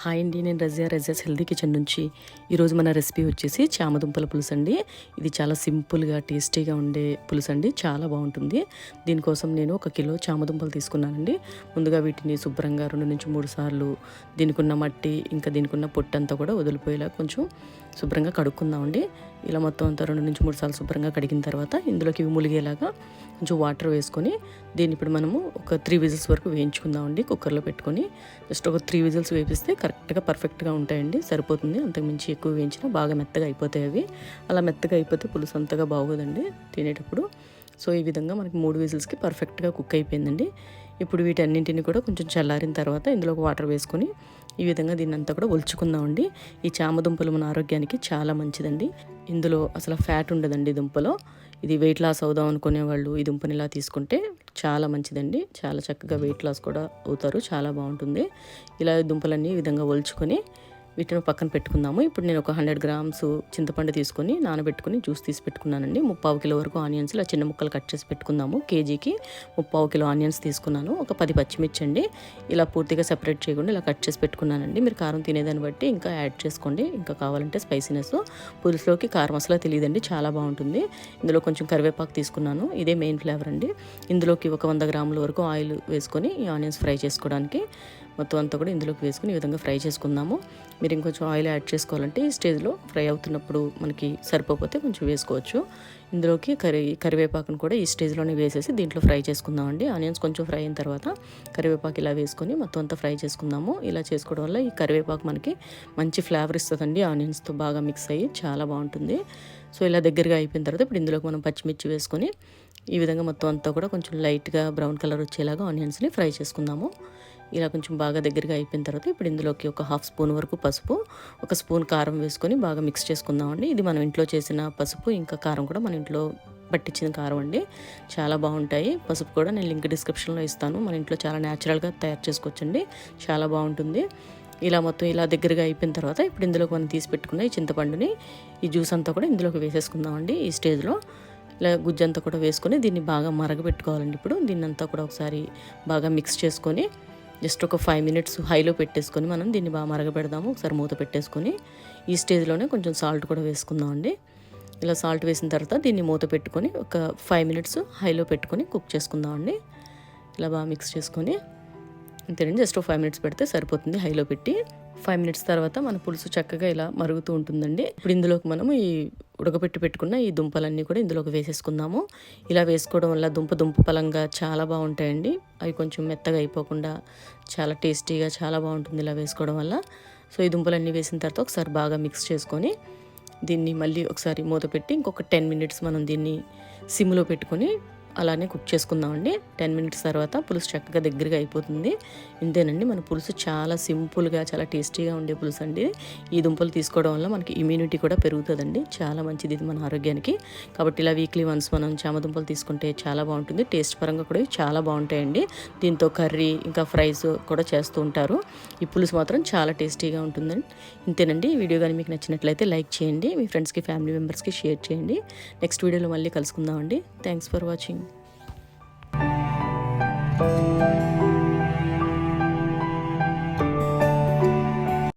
Hi అండి, నేను Razia's healthy kitchen నుంచి. ఈరోజు మన రెసిపీ వచ్చేసి చామదుంపల పులుసు అండి. ఇది చాలా సింపుల్గా టేస్టీగా ఉండే పులుసు అండి, చాలా బాగుంటుంది. దీనికోసం నేను 1 కిలో చామదుంపలు తీసుకున్నానండి. ముందుగా వీటిని శుభ్రంగా 2 నుంచి 3 సార్లు దీనికి ఉన్న మట్టి ఇంకా దీనికి ఉన్న పొట్టంతా కూడా వదిలిపోయేలా కొంచెం శుభ్రంగా కడుక్కుందామండి. ఇలా మొత్తం అంతా 2 నుంచి 3 సార్లు శుభ్రంగా కడిగిన తర్వాత ఇందులోకి ములిగేలాగా కొంచెం వాటర్ వేసుకొని దీన్ని ఇప్పుడు మనము ఒక 3 విజిల్స్ వరకు వేయించుకుందామండి. కుక్కర్లో పెట్టుకొని జస్ట్ ఒక 3 విజిల్స్ వేపిస్తే కరెక్ట్గా పర్ఫెక్ట్గా ఉంటాయండి, సరిపోతుంది. అంతకుమించి ఎక్కువ వేయించినా బాగా మెత్తగా అయిపోతాయి అవి. అలా మెత్తగా అయిపోతే పులుసు అంతగా బాగోదండి తినేటప్పుడు. సో ఈ విధంగా మనకి 3 విజిల్స్కి పర్ఫెక్ట్గా కుక్ అయిపోయిందండి. ఇప్పుడు వీటన్నింటిని కూడా కొంచెం చల్లారిన తర్వాత ఇందులోకి వాటర్ వేసుకొని ఈ విధంగా దీన్ని అంతా కూడా ఒలుచుకుందామండి. ఈ చామదుంపలు మన ఆరోగ్యానికి చాలా మంచిదండి. ఇందులో అసలు ఫ్యాట్ ఉండదండి దుంపలో. ఇది వెయిట్ లాస్ అవుదాం అనుకునే వాళ్ళు ఈ దుంపని ఇలా తీసుకుంటే చాలా మంచిదండి. చాలా చక్కగా వెయిట్ లాస్ కూడా అవుతారు, చాలా బాగుంటుంది. ఇలా దుంపలన్నీ ఈ విధంగా ఒలుచుకొని వీటిని పక్కన పెట్టుకుందాము. ఇప్పుడు నేను ఒక 100 గ్రామ్స్ చింతపండు తీసుకొని నానబెట్టుకుని జ్యూస్ తీసి పెట్టుకున్నానండి. 3/4 కిలో వరకు ఆనియన్స్ ఇలా చిన్న ముక్కలు కట్ చేసి పెట్టుకుందాము. కేజీకి 3/4 కిలో ఆనియన్స్ తీసుకున్నాను. ఒక 10 పచ్చిమిర్చి అండి, ఇలా పూర్తిగా సెపరేట్ చేయకుండా ఇలా కట్ చేసి పెట్టుకున్నానండి. మీరు కారం తినేదాన్ని బట్టి ఇంకా యాడ్ చేసుకోండి. ఇంకా కావాలంటే స్పైసీనెస్. పులుసులోకి కారం అసలు తెలియదండి, చాలా బాగుంటుంది. ఇందులో కొంచెం కరివేపాకు తీసుకున్నాను, ఇదే మెయిన్ ఫ్లేవర్ అండి. ఇందులోకి ఒక 100 గ్రాముల వరకు ఆయిల్ వేసుకొని ఈ ఆనియన్స్ ఫ్రై చేసుకోవడానికి మొత్తం అంతా కూడా ఇందులోకి వేసుకుని ఈ విధంగా ఫ్రై చేసుకుందాము. మీరు ఇంకొంచెం ఆయిల్ యాడ్ చేసుకోవాలంటే ఈ స్టేజ్లో ఫ్రై అవుతున్నప్పుడు మనకి సరిపోతే కొంచెం వేసుకోవచ్చు. ఇందులోకి కరివేపాకును కూడా ఈ స్టేజ్లోనే వేసేసి దీంట్లో ఫ్రై చేసుకుందామండి. ఆనియన్స్ కొంచెం ఫ్రై అయిన తర్వాత కరివేపాకు ఇలా వేసుకొని మొత్తం అంతా ఫ్రై చేసుకుందాము. ఇలా చేసుకోవడం వల్ల ఈ కరివేపాకు మనకి మంచి ఫ్లేవర్ ఇస్తుందండి. ఆనియన్స్తో బాగా మిక్స్ అయ్యి చాలా బాగుంటుంది. సో ఇలా దగ్గరగా అయిపోయిన తర్వాత ఇప్పుడు ఇందులోకి మనం పచ్చిమిర్చి వేసుకొని ఈ విధంగా మొత్తం అంతా కూడా కొంచెం లైట్గా బ్రౌన్ కలర్ వచ్చేలాగా ఆనియన్స్ని ఫ్రై చేసుకుందాము. ఇలా కొంచెం బాగా దగ్గరగా అయిపోయిన తర్వాత ఇప్పుడు ఇందులోకి ఒక 1/2 స్పూన్ వరకు పసుపు, 1 స్పూన్ కారం వేసుకొని బాగా మిక్స్ చేసుకుందామండి. ఇది మనం ఇంట్లో చేసిన పసుపు ఇంకా కారం కూడా మన ఇంట్లో పట్టించిన కారం అండి, చాలా బాగుంటాయి. పసుపు కూడా నేను లింక్ డిస్క్రిప్షన్లో ఇస్తాను. మన ఇంట్లో చాలా న్యాచురల్గా తయారు చేసుకోవచ్చండి, చాలా బాగుంటుంది. ఇలా మొత్తం ఇలా దగ్గరగా అయిపోయిన తర్వాత ఇప్పుడు ఇందులోకి మనం తీసి పెట్టుకున్న ఈ చింతపండుని ఈ జ్యూస్ అంతా కూడా ఇందులోకి వేసేసుకుందామండి. ఈ స్టేజ్లో ఇలా గుజ్జంతా కూడా వేసుకొని దీన్ని బాగా మరగబెట్టుకోవాలండి. ఇప్పుడు దీన్ని అంతా కూడా ఒకసారి బాగా మిక్స్ చేసుకొని జస్ట్ ఒక 5 మినిట్స్ హైలో పెట్టేసుకొని మనం దీన్ని బాగా మరగబెడదాము. ఒకసారి మూత పెట్టేసుకొని ఈ స్టేజ్లోనే కొంచెం సాల్ట్ కూడా వేసుకుందామండి. ఇలా సాల్ట్ వేసిన తర్వాత దీన్ని మూత పెట్టుకొని ఒక 5 మినిట్స్ హైలో పెట్టుకొని కుక్ చేసుకుందామండి. ఇలా బాగా మిక్స్ చేసుకొని అంతేనండి, జస్ట్ 5 మినిట్స్ పెడితే సరిపోతుంది హైలో పెట్టి. 5 మినిట్స్ తర్వాత మన పులుసు చక్కగా ఇలా మరుగుతూ ఉంటుందండి. ఇప్పుడు ఇందులోకి మనము ఈ ఉడకపెట్టి పెట్టుకున్న ఈ దుంపలన్నీ కూడా ఇందులోకి వేసేసుకుందాము. ఇలా వేసుకోవడం వల్ల దుంప పలంగా చాలా బాగుంటాయండి. అవి కొంచెం మెత్తగా అయిపోకుండా చాలా టేస్టీగా చాలా బాగుంటుంది ఇలా వేసుకోవడం వల్ల. సో ఈ దుంపలన్నీ వేసిన తర్వాత ఒకసారి బాగా మిక్స్ చేసుకొని దీన్ని మళ్ళీ ఒకసారి మూత పెట్టి ఇంకొక 10 మినిట్స్ మనం దీన్ని సిమ్లో పెట్టుకొని అలానే కుక్ చేసుకుందామండి. 10 మినిట్స్ తర్వాత పులుసు చక్కగా దగ్గరగా అయిపోతుంది. ఇంతేనండి, మన పులుసు చాలా సింపుల్గా చాలా టేస్టీగా ఉండే పులుసు అండి. ఈ దుంపలు తీసుకోవడం వల్ల మనకి ఇమ్యూనిటీ కూడా పెరుగుతుందండి, చాలా మంచిది ఇది మన ఆరోగ్యానికి. కాబట్టి ఇలా వీక్లీ వన్స్ మనం చామదుంపలు తీసుకుంటే చాలా బాగుంటుంది. టేస్ట్ పరంగా కూడా చాలా బాగుంటాయండి. దీంతో కర్రీ ఇంకా ఫ్రైస్ కూడా చేస్తూ ఉంటారు. ఈ పులుసు మాత్రం చాలా టేస్టీగా ఉంటుందండి. ఇంతేనండి, ఈ వీడియో కానీ మీకు నచ్చినట్లయితే లైక్ చేయండి, మీ ఫ్రెండ్స్కి ఫ్యామిలీ మెంబర్స్కి షేర్ చేయండి. నెక్స్ట్ వీడియోలో మళ్ళీ కలుసుకుందామండి. Thanks for watching.